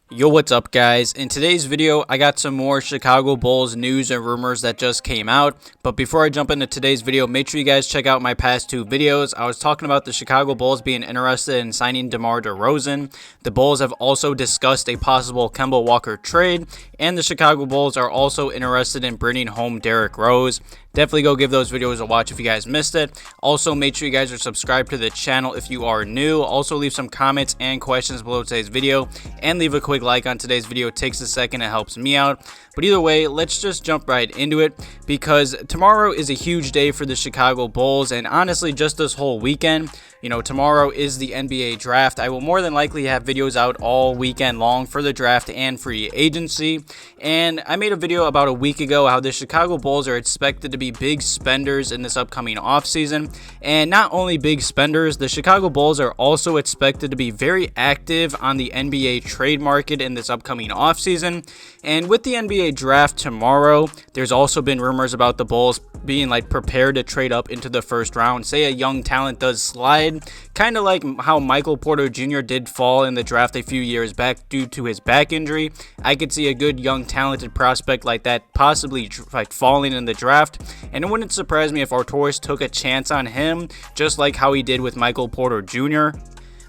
Yo, what's up guys? In today's video, I got some more Chicago Bulls news and rumors that just came out. But before I jump into today's video, make sure you guys check out my past two videos. I was talking about the Chicago Bulls being interested in signing DeMar DeRozan. The Bulls have also discussed a possible Kemba Walker trade, and the Chicago Bulls are also interested in bringing home Derrick Rose. Definitely go give those videos a watch if you guys missed it. Also, make sure you guys are subscribed to the channel if you are new. Also, leave some comments and questions below today's video, and leave a quick like on today's video. It takes a second, it helps me out. But either way, let's just jump right into it, because tomorrow is a huge day for the Chicago Bulls, and honestly, just this whole weekend. You know, tomorrow is the NBA draft. I will more than likely have videos out all weekend long for the draft and free agency. And I made a video about a week ago how the Chicago Bulls are expected to be big spenders in this upcoming offseason. And not only big spenders, the Chicago Bulls are also expected to be very active on the NBA trade market in this upcoming offseason. And with the NBA draft tomorrow, there's also been rumors about the Bulls being prepared to trade up into the first round. Say a young talent does slide, kind of like how Michael Porter Jr. did fall in the draft a few years back due to his back injury. I could see a good young talented prospect like that possibly falling in the draft, and it wouldn't surprise me if Arcidiacono took a chance on him, just like how he did with Michael Porter Jr.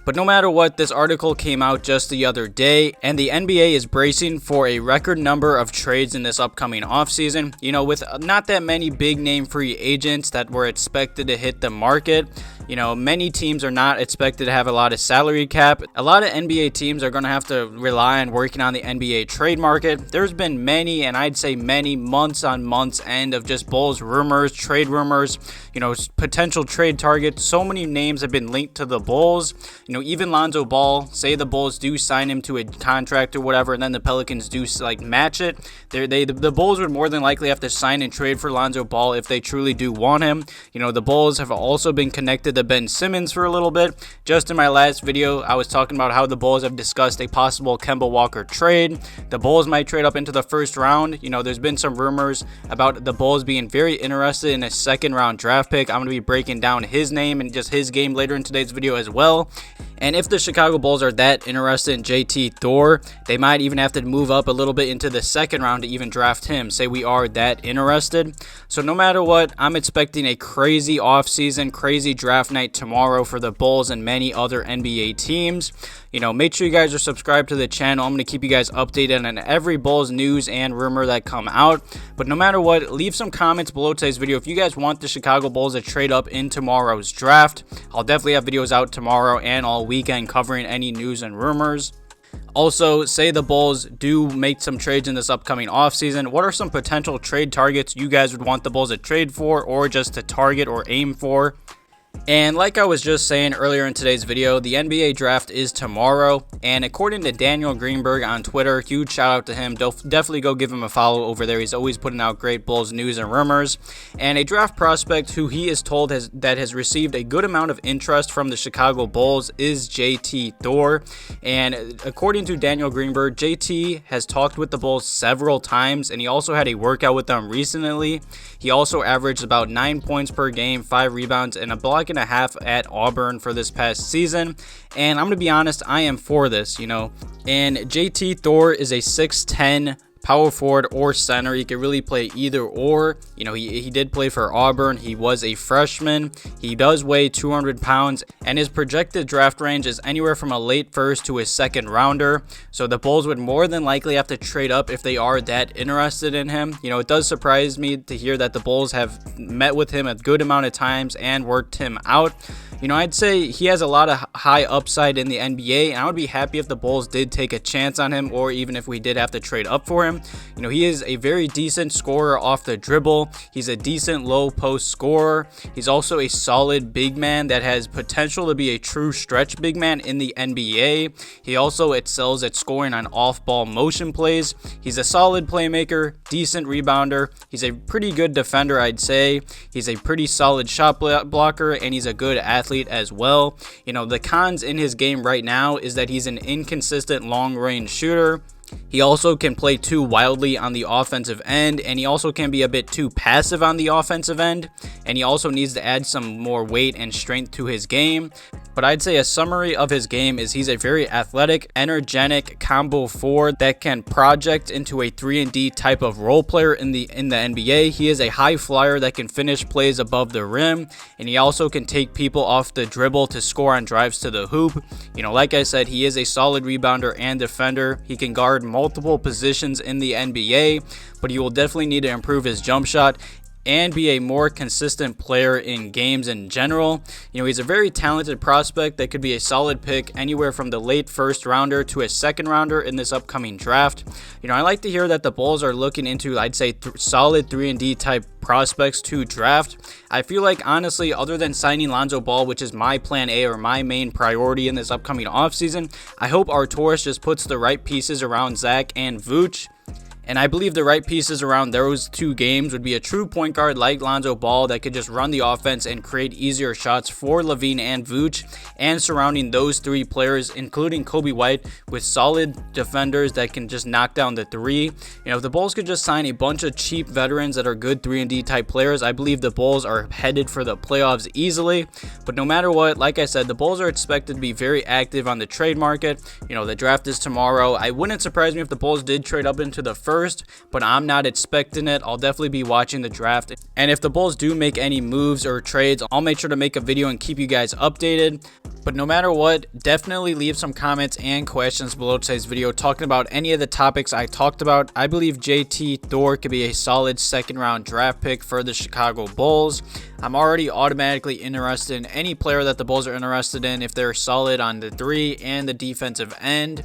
But no matter what, this article came out just the other day, and the NBA is bracing for a record number of trades in this upcoming offseason. You know, with not that many big name free agents that were expected to hit the market. You know, many teams are not expected to have a lot of salary cap. A lot of NBA teams are going to have to rely on working on the NBA trade market. There's been many, and I'd say many, months on months end of just Bulls rumors, trade rumors, you know, potential trade targets. So many names have been linked to the Bulls. You know, even Lonzo Ball, say the Bulls do sign him to a contract or whatever, and then the Pelicans do match it. The Bulls would more than likely have to sign and trade for Lonzo Ball if they truly do want him. You know, the Bulls have also been connected to Ben Simmons for a little bit. Just in my last video, I was talking about how the Bulls have discussed a possible Kemba Walker trade. The Bulls might trade up into the first round. You know, there's been some rumors about the Bulls being very interested in a second round draft pick. I'm going to be breaking down his name and just his game later in today's video as well. And if the Chicago Bulls are that interested in JT Thor, they might even have to move up a little bit into the second round to even draft him. Say we are that interested. So no matter what, I'm expecting a crazy offseason, crazy draft night tomorrow for the Bulls and many other NBA teams. You know, make sure you guys are subscribed to the channel. I'm going to keep you guys updated on every Bulls news and rumor that come out. But no matter what, leave some comments below today's video if you guys want the Chicago Bulls to trade up in tomorrow's draft. I'll definitely have videos out tomorrow and all weekend covering any news and rumors. Also, say the Bulls do make some trades in this upcoming offseason. What are some potential trade targets you guys would want the Bulls to trade for, or just to target or aim for? And like I was just saying earlier in today's video, the NBA draft is tomorrow, and according to Daniel Greenberg on Twitter, huge shout out to him, definitely go give him a follow over there. He's always putting out great Bulls news and rumors. And a draft prospect who he is told has received a good amount of interest from the Chicago Bulls is JT Thor. And according to Daniel Greenberg, JT has talked with the Bulls several times, and he also had a workout with them recently. He also averaged about 9 points per game, 5 rebounds, and a block and a half at Auburn for this past season. And I'm going to be honest, I am for this, you know. And JT Thor is a 6'10" power forward or center. He could really play either or. You know, he did play for Auburn. He was a freshman. He does weigh 200 pounds, and his projected draft range is anywhere from a late first to a second rounder. So the Bulls would more than likely have to trade up if they are that interested in him. You know, it does surprise me to hear that the Bulls have met with him a good amount of times and worked him out. You know, I'd say he has a lot of high upside in the NBA, and I would be happy if the Bulls did take a chance on him, or even if we did have to trade up for him. You know, he is a very decent scorer off the dribble. He's a decent low post scorer. He's also a solid big man that has potential to be a true stretch big man in the NBA. He also excels at scoring on off-ball motion plays. He's a solid playmaker, decent rebounder. He's a pretty good defender, I'd say. He's a pretty solid shot blocker, and he's a good athlete as well. You know, the cons in his game right now is that he's an inconsistent long-range shooter. He also can play too wildly on the offensive end, and he also can be a bit too passive on the offensive end, and he also needs to add some more weight and strength to his game. But I'd say a summary of his game is he's a very athletic, energetic combo forward that can project into a 3-and-D type of role player in the NBA. He is a high flyer that can finish plays above the rim, and he also can take people off the dribble to score on drives to the hoop. You know, like I said, he is a solid rebounder and defender. He can guard multiple positions in the NBA, but he will definitely need to improve his jump shot and be a more consistent player in games in general. You know, he's a very talented prospect that could be a solid pick anywhere from the late first rounder to a second rounder in this upcoming draft. You know, I like to hear that the Bulls are looking into, I'd say, solid 3-and-D type prospects to draft. I feel like, honestly, other than signing Lonzo Ball, which is my plan A or my main priority in this upcoming offseason, I hope Arcidiacono just puts the right pieces around Zach and Vooch. And I believe the right pieces around those two games would be a true point guard like Lonzo Ball that could just run the offense and create easier shots for LaVine and Vooch, and surrounding those three players, including Coby White, with solid defenders that can just knock down the three. You know, if the Bulls could just sign a bunch of cheap veterans that are good 3-and-D type players, I believe the Bulls are headed for the playoffs easily. But no matter what, like I said, the Bulls are expected to be very active on the trade market. You know, the draft is tomorrow. I wouldn't surprise me if the Bulls did trade up into the first, but I'm not expecting it. I'll definitely be watching the draft, and if the Bulls do make any moves or trades, I'll make sure to make a video and keep you guys updated. But no matter what, definitely leave some comments and questions below today's video talking about any of the topics I talked about. I believe JT Thor could be a solid second round draft pick for the Chicago Bulls. I'm already automatically interested in any player that the Bulls are interested in if they're solid on the 3 and the defensive end.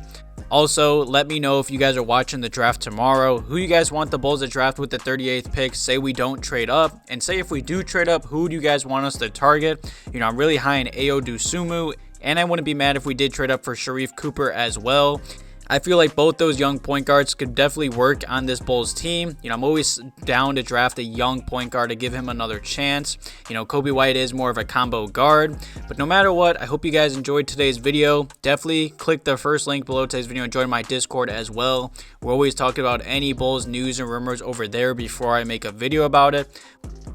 Also, let me know if you guys are watching the draft tomorrow, who you guys want the Bulls to draft with the 38th pick. Say we don't trade up, and say if we do trade up, who do you guys want us to target? You know, I'm really high in Ayo Dosunmu, and I wouldn't be mad if we did trade up for Sharife Cooper as well. I feel like both those young point guards could definitely work on this Bulls team. You know, I'm always down to draft a young point guard to give him another chance. You know, Coby White is more of a combo guard. But no matter what, I hope you guys enjoyed today's video. Definitely click the first link below today's video and join my Discord as well. We're always talking about any Bulls news and rumors over there before I make a video about it.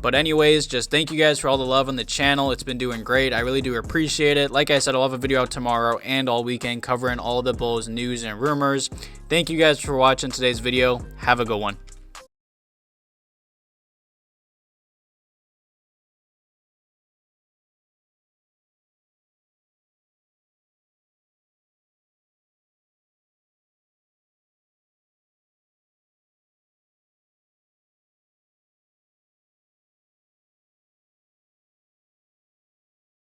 But anyways, just thank you guys for all the love on the channel. It's been doing great. I really do appreciate it. Like I said, I'll have a video out tomorrow and all weekend covering all the Bulls news and rumors. Thank you guys for watching today's video. Have a good one.